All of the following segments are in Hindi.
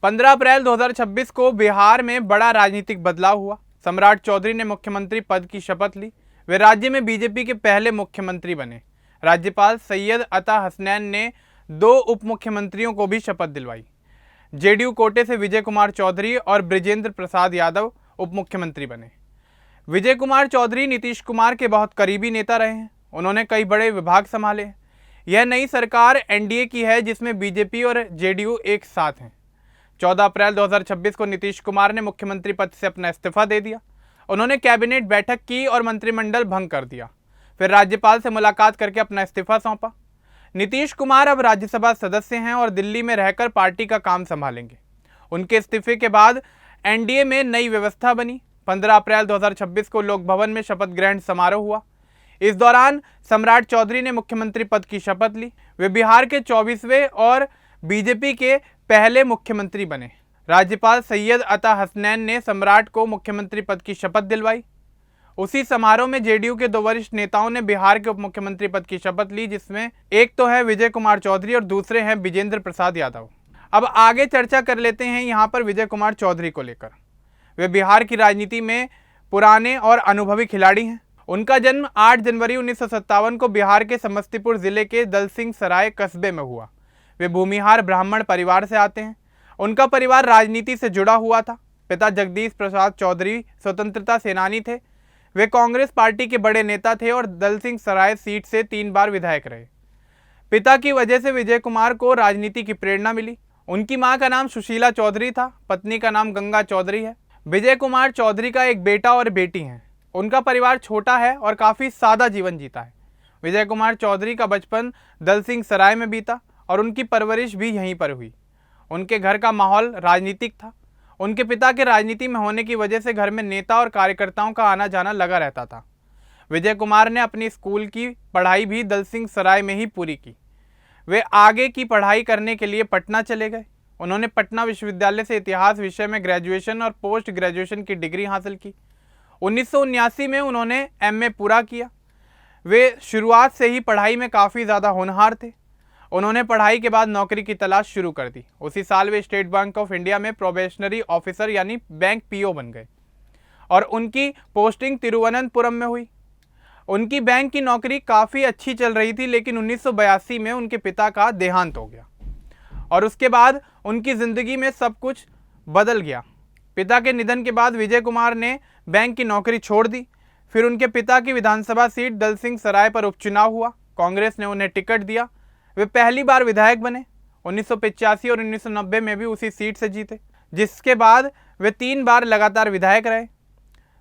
15 अप्रैल 2026 को बिहार में बड़ा राजनीतिक बदलाव हुआ। सम्राट चौधरी ने मुख्यमंत्री पद की शपथ ली। वे राज्य में बीजेपी के पहले मुख्यमंत्री बने। राज्यपाल सैयद अता हसनैन ने 2 उप मुख्यमंत्रियों को भी शपथ दिलवाई। जेडीयू कोटे से विजय कुमार चौधरी और बृजेंद्र प्रसाद यादव उप मुख्यमंत्री बने। विजय कुमार चौधरी नीतीश कुमार के बहुत करीबी नेता रहे हैं। उन्होंने कई बड़े विभाग संभाले हैं। यह नई सरकार एनडीए की है जिसमें बीजेपी और जेडीयू एक साथ हैं। 14 अप्रैल 2026 को नीतीश कुमार ने मुख्यमंत्री पद से अपना इस्तीफा दे दिया। उन्होंने कैबिनेट बैठक की और मंत्रिमंडल भंग कर दिया। फिर राज्यपाल से मुलाकात करके अपना इस्तीफा सौंपा। नीतीश कुमार अब राज्यसभा सदस्य हैं और दिल्ली में रहकर पार्टी का काम संभालेंगे। उनके इस्तीफे के बाद एनडीए में नई व्यवस्था बनी। 15 अप्रैल 2026 को लोक भवन में शपथ ग्रहण समारोह हुआ। इस दौरान सम्राट चौधरी ने मुख्यमंत्री पद की शपथ ली। वे बिहार के 24वें और बीजेपी के पहले मुख्यमंत्री बने। राज्यपाल सैयद अता हसनैन ने सम्राट को मुख्यमंत्री पद की शपथ दिलवाई। उसी समारोह में जेडीयू के 2 वरिष्ठ नेताओं ने बिहार के उप मुख्यमंत्री पद की शपथ ली, जिसमें एक तो है विजय कुमार चौधरी और दूसरे हैं बृजेंद्र प्रसाद यादव। अब आगे चर्चा कर लेते हैं यहाँ पर विजय कुमार चौधरी को लेकर। वे बिहार की राजनीति में पुराने और अनुभवी खिलाड़ी हैं। उनका जन्म 8 जनवरी 1957 को बिहार के समस्तीपुर जिले के दलसिंह सराय कस्बे में हुआ। वे भूमिहार ब्राह्मण परिवार से आते हैं। उनका परिवार राजनीति से जुड़ा हुआ था। पिता जगदीश प्रसाद चौधरी स्वतंत्रता सेनानी थे। वे कांग्रेस पार्टी के बड़े नेता थे और दलसिंह सराय सीट से 3 बार विधायक रहे। पिता की वजह से विजय कुमार को राजनीति की प्रेरणा मिली। उनकी मां का नाम सुशीला चौधरी था, पत्नी का नाम गंगा चौधरी है। विजय कुमार चौधरी का एक बेटा और बेटी हैं। उनका परिवार छोटा है और काफ़ी सादा जीवन जीता है। विजय कुमार चौधरी का बचपन दलसिंह सराय में बीता और उनकी परवरिश भी यहीं पर हुई। उनके घर का माहौल राजनीतिक था। उनके पिता के राजनीति में होने की वजह से घर में नेता और कार्यकर्ताओं का आना जाना लगा रहता था। विजय कुमार ने अपनी स्कूल की पढ़ाई भी दलसिंह सराय में ही पूरी की। वे आगे की पढ़ाई करने के लिए पटना चले गए। उन्होंने पटना विश्वविद्यालय से इतिहास विषय में ग्रेजुएशन और पोस्ट ग्रेजुएशन की डिग्री हासिल की। 1979 में उन्होंने एमए पूरा किया। वे शुरुआत से ही पढ़ाई में काफ़ी ज़्यादा होनहार थे। उन्होंने पढ़ाई के बाद नौकरी की तलाश शुरू कर दी। उसी साल वे स्टेट बैंक ऑफ इंडिया में प्रोबेशनरी ऑफिसर यानी बैंक पीओ बन गए और उनकी पोस्टिंग तिरुवनंतपुरम में हुई। उनकी बैंक की नौकरी काफ़ी अच्छी चल रही थी, लेकिन 1982 में उनके पिता का देहांत हो गया और उसके बाद उनकी ज़िंदगी में सब कुछ बदल गया। पिता के निधन के बाद विजय कुमार ने बैंक की नौकरी छोड़ दी। फिर उनके पिता की विधानसभा सीट दलसिंह सराय पर उपचुनाव हुआ। कांग्रेस ने उन्हें टिकट दिया। वे पहली बार विधायक बने। 1985 और 1990 में भी उसी सीट से जीते, जिसके बाद वे 3 बार लगातार विधायक रहे।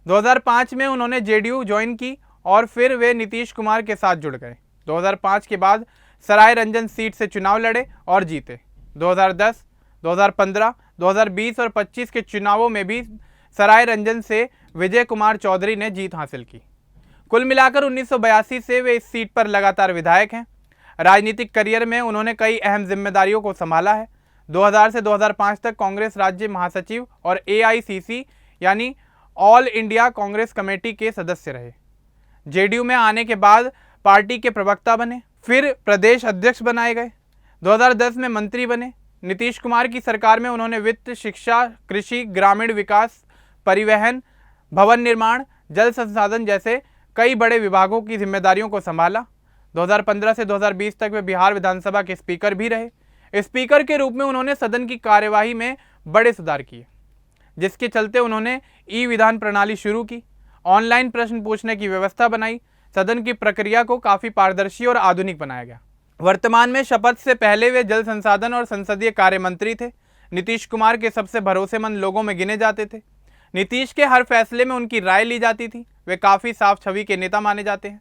2005 में उन्होंने जेडीयू ज्वाइन की और फिर वे नीतीश कुमार के साथ जुड़ गए। 2005 के बाद सराय रंजन सीट से चुनाव लड़े और जीते। 2010, 2015, 2020 और 25 के चुनावों में भी सराय रंजन से विजय कुमार चौधरी ने जीत हासिल की। कुल मिलाकर 1982 से वे इस सीट पर लगातार विधायक हैं। राजनीतिक करियर में उन्होंने कई अहम जिम्मेदारियों को संभाला है। 2000 से 2005 तक कांग्रेस राज्य महासचिव और एआईसीसी यानी ऑल इंडिया कांग्रेस कमेटी के सदस्य रहे। जेडीयू में आने के बाद पार्टी के प्रवक्ता बने, फिर प्रदेश अध्यक्ष बनाए गए। 2010 में मंत्री बने। नीतीश कुमार की सरकार में उन्होंने वित्त, शिक्षा, कृषि, ग्रामीण विकास, परिवहन, भवन निर्माण, जल संसाधन जैसे कई बड़े विभागों की जिम्मेदारियों को संभाला। 2015 से 2020 तक वे बिहार विधानसभा के स्पीकर भी रहे। स्पीकर के रूप में उन्होंने सदन की कार्यवाही में बड़े सुधार किए, जिसके चलते उन्होंने ई विधान प्रणाली शुरू की, ऑनलाइन प्रश्न पूछने की व्यवस्था बनाई। सदन की प्रक्रिया को काफ़ी पारदर्शी और आधुनिक बनाया गया। वर्तमान में शपथ से पहले वे जल संसाधन और संसदीय कार्य मंत्री थे। नीतीश कुमार के सबसे भरोसेमंद लोगों में गिने जाते थे। नीतीश के हर फैसले में उनकी राय ली जाती थी। वे काफ़ी साफ छवि के नेता माने जाते हैं।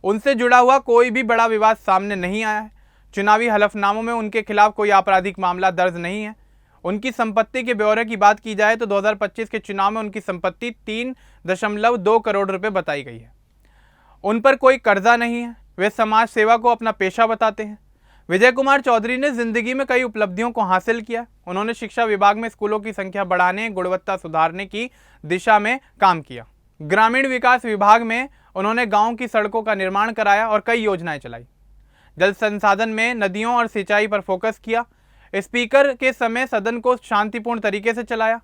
उनसे जुड़ा हुआ कोई भी बड़ा विवाद सामने नहीं आया है। चुनावी हलफनामों में उनके खिलाफ कोई आपराधिक मामला दर्ज नहीं है। उनकी संपत्ति के ब्यौरे की बात की जाए तो 2025 के चुनाव में उनकी संपत्ति 3.2 करोड़ रुपए बताई गई है। उन पर कोई कर्जा नहीं है। वे समाज सेवा को अपना पेशा बताते हैं। विजय कुमार चौधरी ने जिंदगी में कई उपलब्धियों को हासिल किया। उन्होंने शिक्षा विभाग में स्कूलों की संख्या बढ़ाने, गुणवत्ता सुधारने की दिशा में काम किया। ग्रामीण विकास विभाग में उन्होंने गांव की सड़कों का निर्माण कराया और कई योजनाएं चलाई। जल संसाधन में नदियों और सिंचाई पर फोकस किया। स्पीकर के समय सदन को शांतिपूर्ण तरीके से चलाया,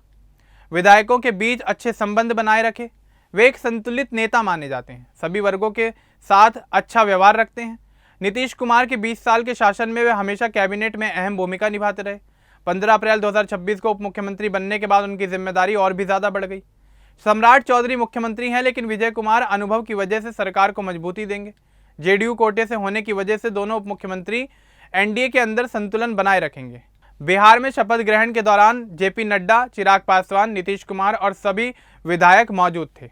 विधायकों के बीच अच्छे संबंध बनाए रखे। वे एक संतुलित नेता माने जाते हैं, सभी वर्गों के साथ अच्छा व्यवहार रखते हैं। नीतीश कुमार के 20 साल के शासन में वे हमेशा कैबिनेट में अहम भूमिका निभाते रहे। 15 अप्रैल 2026 को उप मुख्यमंत्री बनने के बाद उनकी जिम्मेदारी और भी ज़्यादा बढ़ गई। सम्राट चौधरी मुख्यमंत्री हैं, लेकिन विजय कुमार अनुभव की वजह से सरकार को मजबूती देंगे। जेडीयू कोटे से होने की वजह से दोनों उप मुख्यमंत्री एनडीए के अंदर संतुलन बनाए रखेंगे। बिहार में शपथ ग्रहण के दौरान जेपी नड्डा, चिराग पासवान, नीतीश कुमार और सभी विधायक मौजूद थे।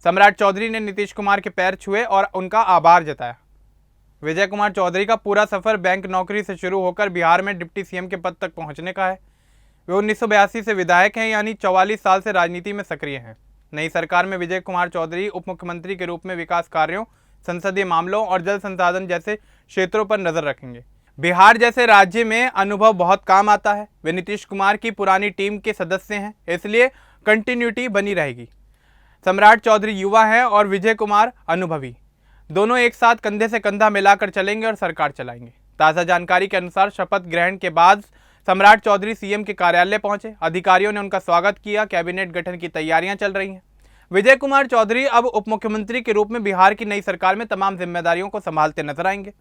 सम्राट चौधरी ने नीतीश कुमार के पैर छुए और उनका आभार जताया। विजय कुमार चौधरी का पूरा सफर बैंक नौकरी से शुरू होकर बिहार में डिप्टी सीएम के पद तक पहुंचने का है। वे 1982 से विधायक हैं, यानी 44 साल से राजनीति में सक्रिय हैं। नई सरकार में विजय कुमार चौधरी उप मुख्यमंत्री के रूप में विकास कार्यों, संसदीय मामलों और जल संसाधन जैसे क्षेत्रों पर नजर रखेंगे। बिहार जैसे राज्य में अनुभव बहुत काम आता है। वे नीतीश कुमार की पुरानी टीम के सदस्य हैं, इसलिए कंटिन्यूटी बनी रहेगी। सम्राट चौधरी युवा हैं और विजय कुमार अनुभवी, दोनों एक साथ कंधे से कंधा मिलाकर चलेंगे और सरकार चलाएंगे। ताज़ा जानकारी के अनुसार शपथ ग्रहण के बाद सम्राट चौधरी सीएम के कार्यालय पहुंचे। अधिकारियों ने उनका स्वागत किया। कैबिनेट गठन की तैयारियां चल रही हैं। विजय कुमार चौधरी अब उप मुख्यमंत्री के रूप में बिहार की नई सरकार में तमाम जिम्मेदारियों को संभालते नजर आएंगे।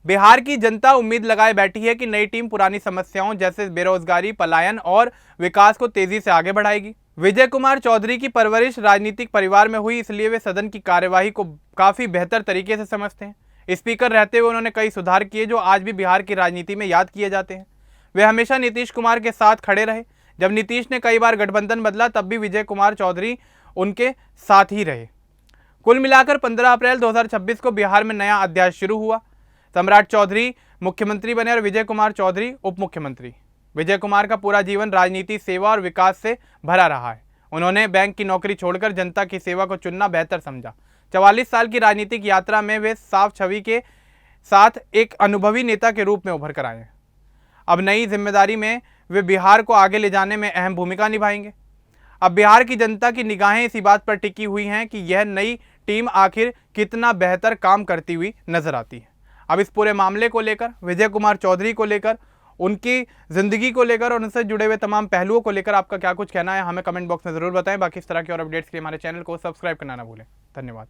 बिहार की जनता उम्मीद लगाए बैठी है कि नई टीम पुरानी समस्याओं जैसे बेरोजगारी, पलायन और विकास को तेजी से आगे बढ़ाएगी। विजय कुमार चौधरी की परवरिश राजनीतिक परिवार में हुई, इसलिए वे सदन की कार्यवाही को काफी बेहतर तरीके से समझते हैं। स्पीकर रहते हुए उन्होंने कई सुधार किए जो आज भी बिहार की राजनीति में याद किए जाते हैं। वे हमेशा नीतीश कुमार के साथ खड़े रहे। जब नीतीश ने कई बार गठबंधन बदला, तब भी विजय कुमार चौधरी उनके साथ ही रहे। कुल मिलाकर 15 अप्रैल 2026 को बिहार में नया अध्याय शुरू हुआ। सम्राट चौधरी मुख्यमंत्री बने और विजय कुमार चौधरी उप मुख्यमंत्री। विजय कुमार का पूरा जीवन राजनीति, सेवा और विकास से भरा रहा है। उन्होंने बैंक की नौकरी छोड़कर जनता की सेवा को चुनना बेहतर समझा। 44 साल की राजनीतिक यात्रा में वे साफ छवि के साथ एक अनुभवी नेता के रूप में उभर कर आए हैं। अब नई जिम्मेदारी में वे बिहार को आगे ले जाने में अहम भूमिका निभाएंगे। अब बिहार की जनता की निगाहें इसी बात पर टिकी हुई हैं कि यह नई टीम आखिर कितना बेहतर काम करती हुई नजर आती है। अब इस पूरे मामले को लेकर, विजय कुमार चौधरी को लेकर, उनकी ज़िंदगी को लेकर और उनसे जुड़े हुए तमाम पहलुओं को लेकर आपका क्या कुछ कहना है, हमें कमेंट बॉक्स में ज़रूर बताएं। बाकी इस तरह के और अपडेट्स के लिए हमारे चैनल को सब्सक्राइब करना ना भूलें। धन्यवाद।